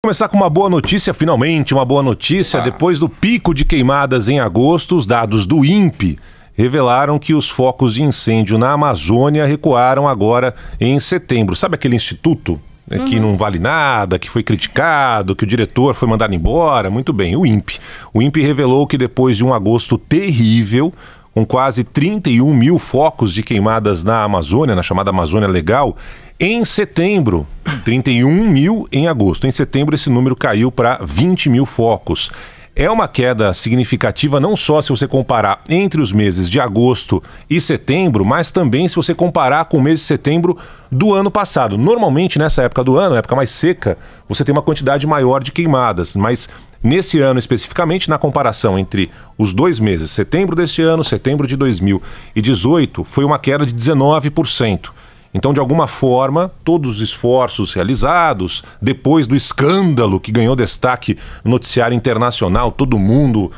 Começar com uma boa notícia, finalmente uma boa notícia. Depois do pico de queimadas em agosto, os dados do INPE revelaram que os focos de incêndio na Amazônia recuaram agora em setembro. Sabe aquele instituto que não vale nada, que foi criticado, que o diretor foi mandado embora? Muito bem, o INPE. O INPE revelou que depois de um agosto terrível, com quase 31 mil focos de queimadas na Amazônia, na chamada Amazônia Legal, em setembro, 31 mil em agosto. Em setembro, esse número caiu para 20 mil focos. É uma queda significativa não só se você comparar entre os meses de agosto e setembro, mas também se você comparar com o mês de setembro do ano passado. Normalmente, nessa época do ano, época mais seca, você tem uma quantidade maior de queimadas, mas nesse ano especificamente, na comparação entre os dois meses, setembro deste ano, setembro de 2018, foi uma queda de 19%. Então, de alguma forma, todos os esforços realizados, depois do escândalo que ganhou destaque no noticiário internacional, todo mundo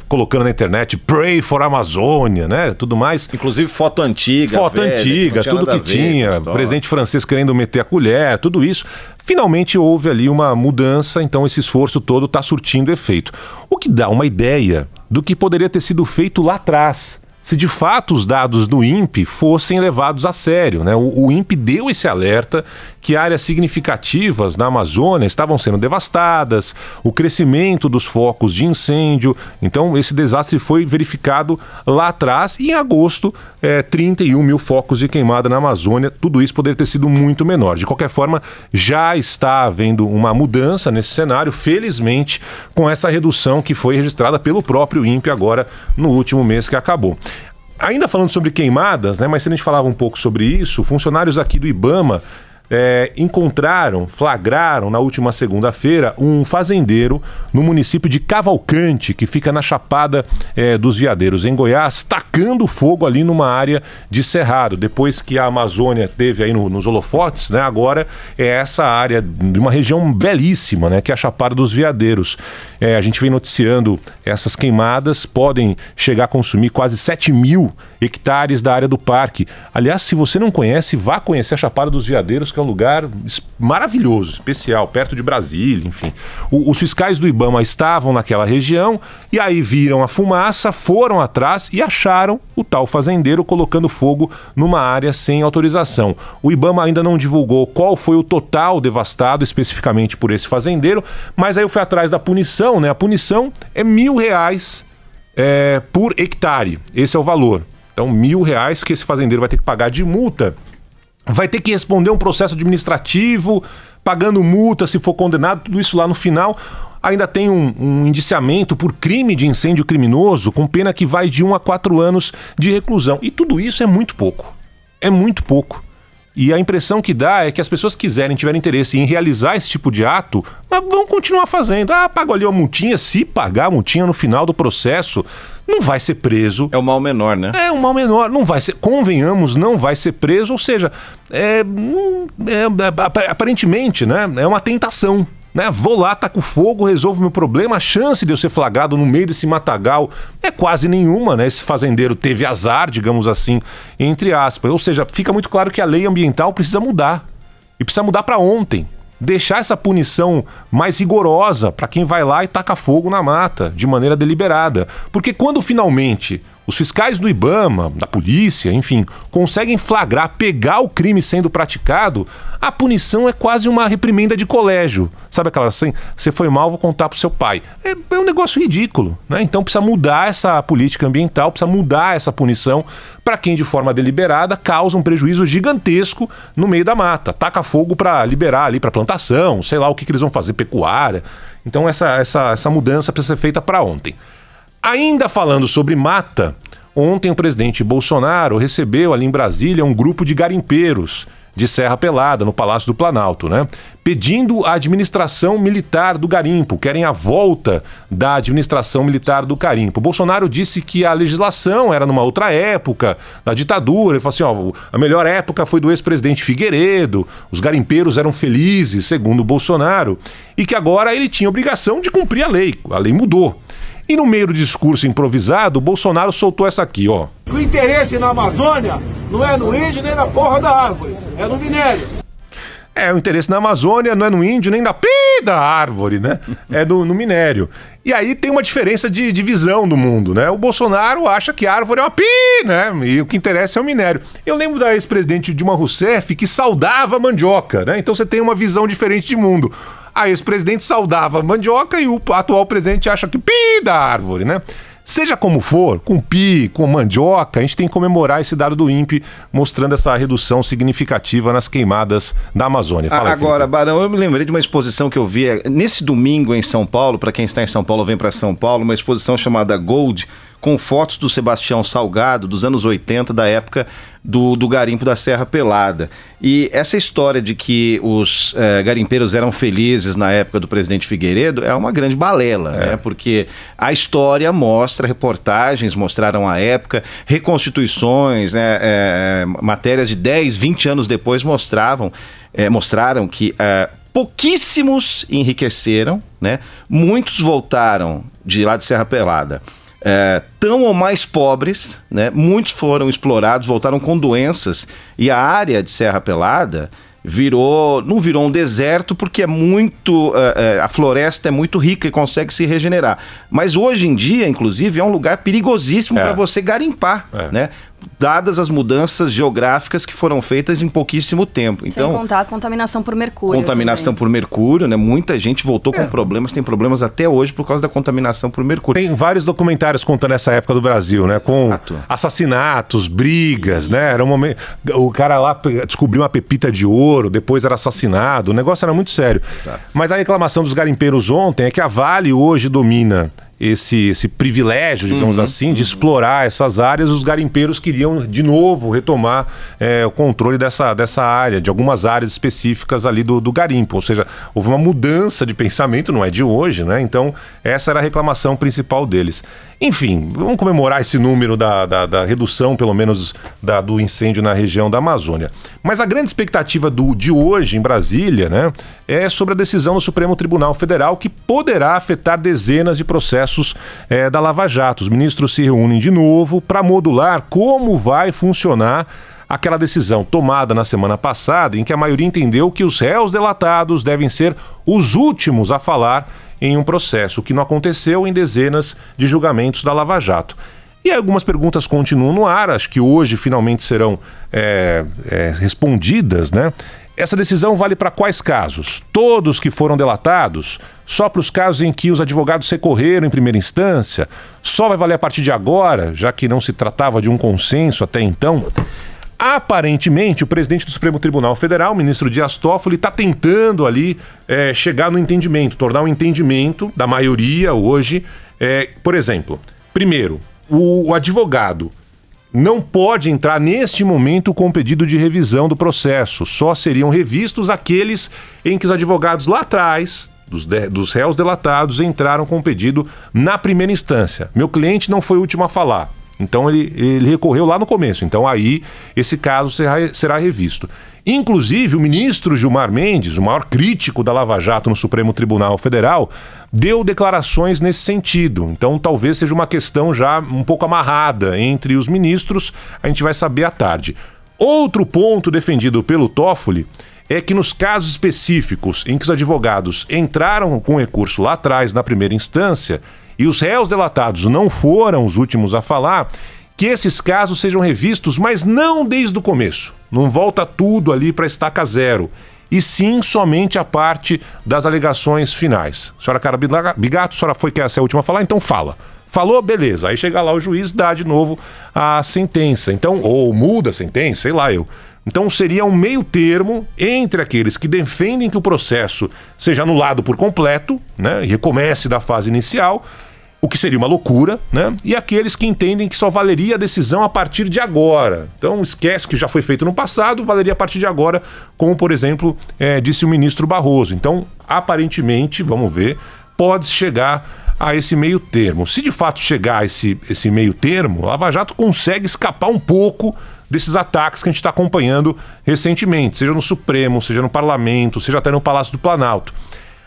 colocando na internet, pray for Amazônia, né? Tudo mais. Inclusive foto antiga. Foto velha, antiga, tudo que tinha, presidente francês querendo meter a colher, tudo isso. Finalmente houve ali uma mudança, então esse esforço todo está surtindo efeito. O que dá uma ideia do que poderia ter sido feito lá atrás, se de fato os dados do INPE fossem levados a sério, né? O INPE deu esse alerta que áreas significativas na Amazônia estavam sendo devastadas, o crescimento dos focos de incêndio. Então esse desastre foi verificado lá atrás e em agosto 31 mil focos de queimada na Amazônia. Tudo isso poderia ter sido muito menor. De qualquer forma, já está havendo uma mudança nesse cenário, felizmente, com essa redução que foi registrada pelo próprio INPE agora no último mês que acabou. Ainda falando sobre queimadas, né, mas se a gente falava um pouco sobre isso, funcionários aqui do IBAMA flagraram na última segunda-feira um fazendeiro no município de Cavalcante, que fica na Chapada dos Veadeiros, em Goiás, tacando fogo ali numa área de cerrado. Depois que a Amazônia teve aí nos holofotes, né, agora é essa área de uma região belíssima, né, que é a Chapada dos Veadeiros. A gente vem noticiando essas queimadas, podem chegar a consumir quase 7 mil hectares da área do parque. Aliás, se você não conhece, vá conhecer a Chapada dos Veadeiros, que é um lugar maravilhoso, especial, perto de Brasília, enfim. Os fiscais do IBAMA estavam naquela região e aí viram a fumaça, foram atrás e acharam o tal fazendeiro colocando fogo numa área sem autorização. O IBAMA ainda não divulgou qual foi o total devastado especificamente por esse fazendeiro, mas aí eu fui atrás da punição, né? A punição é R$1.000 por hectare, esse é o valor. Então, R$1.000 que esse fazendeiro vai ter que pagar de multa. Vai ter que responder um processo administrativo, pagando multa se for condenado, tudo isso lá no final. Ainda tem um indiciamento por crime de incêndio criminoso, com pena que vai de 1 a 4 anos de reclusão. E tudo isso é muito pouco. É muito pouco. E a impressão que dá é que as pessoas que tiverem interesse em realizar esse tipo de ato, vão continuar fazendo. Pago ali uma multinha, se pagar a multinha no final do processo, não vai ser preso. É o mal menor, né? É um mal menor, não vai ser, convenhamos, não vai ser preso, ou seja, aparentemente, né, é uma tentação. Né? Vou lá, taco fogo, resolvo meu problema. A chance de eu ser flagrado no meio desse matagal é quase nenhuma, né? Esse fazendeiro teve azar, digamos assim, entre aspas. Ou seja, fica muito claro que a lei ambiental precisa mudar. E precisa mudar para ontem. Deixar essa punição mais rigorosa para quem vai lá e taca fogo na mata, de maneira deliberada. Porque quando finalmente os fiscais do IBAMA, da polícia, enfim, conseguem flagrar, pegar o crime sendo praticado, a punição é quase uma reprimenda de colégio. Sabe aquela assim, você foi mal, vou contar pro seu pai. É um negócio ridículo, né? Então precisa mudar essa política ambiental, precisa mudar essa punição para quem de forma deliberada causa um prejuízo gigantesco no meio da mata. Taca fogo para liberar ali para plantação, sei lá o que eles vão fazer, pecuária. Então essa mudança precisa ser feita para ontem. Ainda falando sobre mata, ontem o presidente Bolsonaro recebeu ali em Brasília um grupo de garimpeiros de Serra Pelada, no Palácio do Planalto, né? Pedindo a administração militar do garimpo, querem a volta da administração militar do garimpo. Bolsonaro disse que a legislação era numa outra época, da ditadura. Ele falou assim, a melhor época foi do ex-presidente Figueiredo, os garimpeiros eram felizes, segundo Bolsonaro, e que agora ele tinha obrigação de cumprir a lei mudou. E no meio do discurso improvisado, Bolsonaro soltou essa aqui, ó. O interesse na Amazônia não é no índio nem na porra da árvore, é no minério. O interesse na Amazônia não é no índio nem da árvore, né? É no minério. E aí tem uma diferença de visão do mundo, né? O Bolsonaro acha que a árvore é uma né? E o que interessa é o minério. Eu lembro da ex-presidente Dilma Rousseff que saudava a mandioca, né? Então você tem uma visão diferente de mundo. A ex-presidente saudava a mandioca e o atual presidente acha que da árvore, né? Seja como for, com pi, com mandioca, a gente tem que comemorar esse dado do INPE, mostrando essa redução significativa nas queimadas da Amazônia. Fala aí, agora, Felipe. Barão, eu me lembrei de uma exposição que eu vi nesse domingo em São Paulo, para quem está em São Paulo, vem para São Paulo, uma exposição chamada Gold, com fotos do Sebastião Salgado, dos anos 80, da época do garimpo da Serra Pelada. E essa história de que os garimpeiros eram felizes na época do presidente Figueiredo é uma grande balela, né? Porque a história mostra, reportagens mostraram a época, reconstituições, né? Matérias de 10, 20 anos depois mostraram que pouquíssimos enriqueceram, né? Muitos voltaram de lá de Serra Pelada tão ou mais pobres, né? Muitos foram explorados, voltaram com doenças, e a área de Serra Pelada não virou um deserto porque a floresta é muito rica e consegue se regenerar. Mas hoje em dia, inclusive, é um lugar perigosíssimo para você garimpar, né? Dadas as mudanças geográficas que foram feitas em pouquíssimo tempo. Sem contar a contaminação por mercúrio. Contaminação por mercúrio, né? Muita gente voltou com problemas, tem problemas até hoje por causa da contaminação por mercúrio. Tem vários documentários contando essa época do Brasil, né? Com assassinatos, brigas, né? Era um momento... O cara lá descobriu uma pepita de ouro, depois era assassinado, o negócio era muito sério. Exato. Mas a reclamação dos garimpeiros ontem é que a Vale hoje domina esse privilégio, digamos assim, de explorar essas áreas. Os garimpeiros queriam de novo retomar o controle dessa área, de algumas áreas específicas ali do garimpo, ou seja, houve uma mudança de pensamento, não é de hoje, né? Então essa era a reclamação principal deles. Enfim, vamos comemorar esse número da redução, pelo menos, do incêndio na região da Amazônia. Mas a grande expectativa de hoje em Brasília, né, é sobre a decisão do Supremo Tribunal Federal, que poderá afetar dezenas de processos da Lava Jato. Os ministros se reúnem de novo para modular como vai funcionar aquela decisão tomada na semana passada, em que a maioria entendeu que os réus delatados devem ser os últimos a falar em um processo, o que não aconteceu em dezenas de julgamentos da Lava Jato. E algumas perguntas continuam no ar, acho que hoje finalmente serão respondidas, né? Essa decisão vale para quais casos? Todos que foram delatados? Só para os casos em que os advogados recorreram em primeira instância? Só vai valer a partir de agora, já que não se tratava de um consenso até então? Aparentemente, o presidente do Supremo Tribunal Federal, o ministro Dias Toffoli, está tentando ali chegar no entendimento, tornar um entendimento da maioria hoje. Por exemplo, primeiro, o advogado não pode entrar neste momento com pedido de revisão do processo. Só seriam revistos aqueles em que os advogados lá atrás, dos réus delatados, entraram com pedido na primeira instância. Meu cliente não foi o último a falar. Então ele recorreu lá no começo. Então aí esse caso será revisto. Inclusive o ministro Gilmar Mendes, o maior crítico da Lava Jato no Supremo Tribunal Federal, deu declarações nesse sentido. Então talvez seja uma questão já um pouco amarrada entre os ministros, a gente vai saber à tarde. Outro ponto defendido pelo Toffoli é que nos casos específicos em que os advogados entraram com recurso lá atrás na primeira instância e os réus delatados não foram os últimos a falar, que esses casos sejam revistos, mas não desde o começo. Não volta tudo ali para estaca zero. E sim somente a parte das alegações finais. Senhora Cara Bigato, a senhora foi que essa é a última a falar, então fala. Falou, beleza. Aí chega lá o juiz, dá de novo a sentença. Então, ou muda a sentença, sei lá eu. Então seria um meio termo entre aqueles que defendem que o processo seja anulado por completo, né, e recomece da fase inicial, o que seria uma loucura, né, e aqueles que entendem que só valeria a decisão a partir de agora. Então esquece que já foi feito no passado, valeria a partir de agora, como por exemplo disse o ministro Barroso. Então aparentemente, vamos ver, pode chegar a esse meio termo. Se de fato chegar a esse meio termo, a Lava Jato consegue escapar um pouco desses ataques que a gente está acompanhando recentemente, seja no Supremo, seja no Parlamento, seja até no Palácio do Planalto.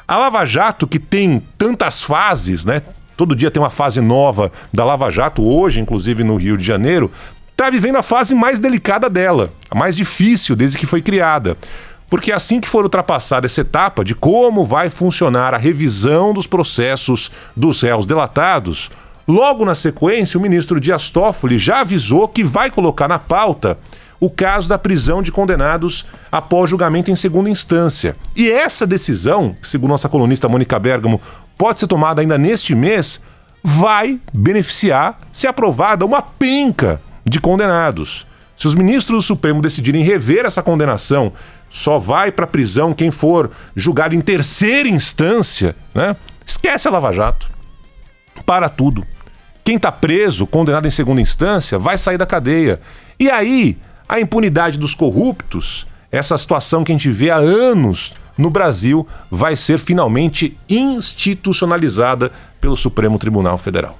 A Lava Jato, que tem tantas fases, né? Todo dia tem uma fase nova da Lava Jato, hoje, inclusive no Rio de Janeiro, está vivendo a fase mais delicada dela, a mais difícil desde que foi criada. Porque assim que for ultrapassada essa etapa de como vai funcionar a revisão dos processos dos réus delatados, logo na sequência o ministro Dias Toffoli já avisou que vai colocar na pauta o caso da prisão de condenados após julgamento em segunda instância. E essa decisão, segundo nossa colunista Mônica Bergamo, pode ser tomada ainda neste mês, vai beneficiar, se aprovada, uma penca de condenados. Se os ministros do Supremo decidirem rever essa condenação, só vai para a prisão quem for julgado em terceira instância, né? Esquece a Lava Jato. Para tudo. Quem está preso, condenado em segunda instância, vai sair da cadeia. E aí, a impunidade dos corruptos, essa situação que a gente vê há anos no Brasil, vai ser finalmente institucionalizada pelo Supremo Tribunal Federal.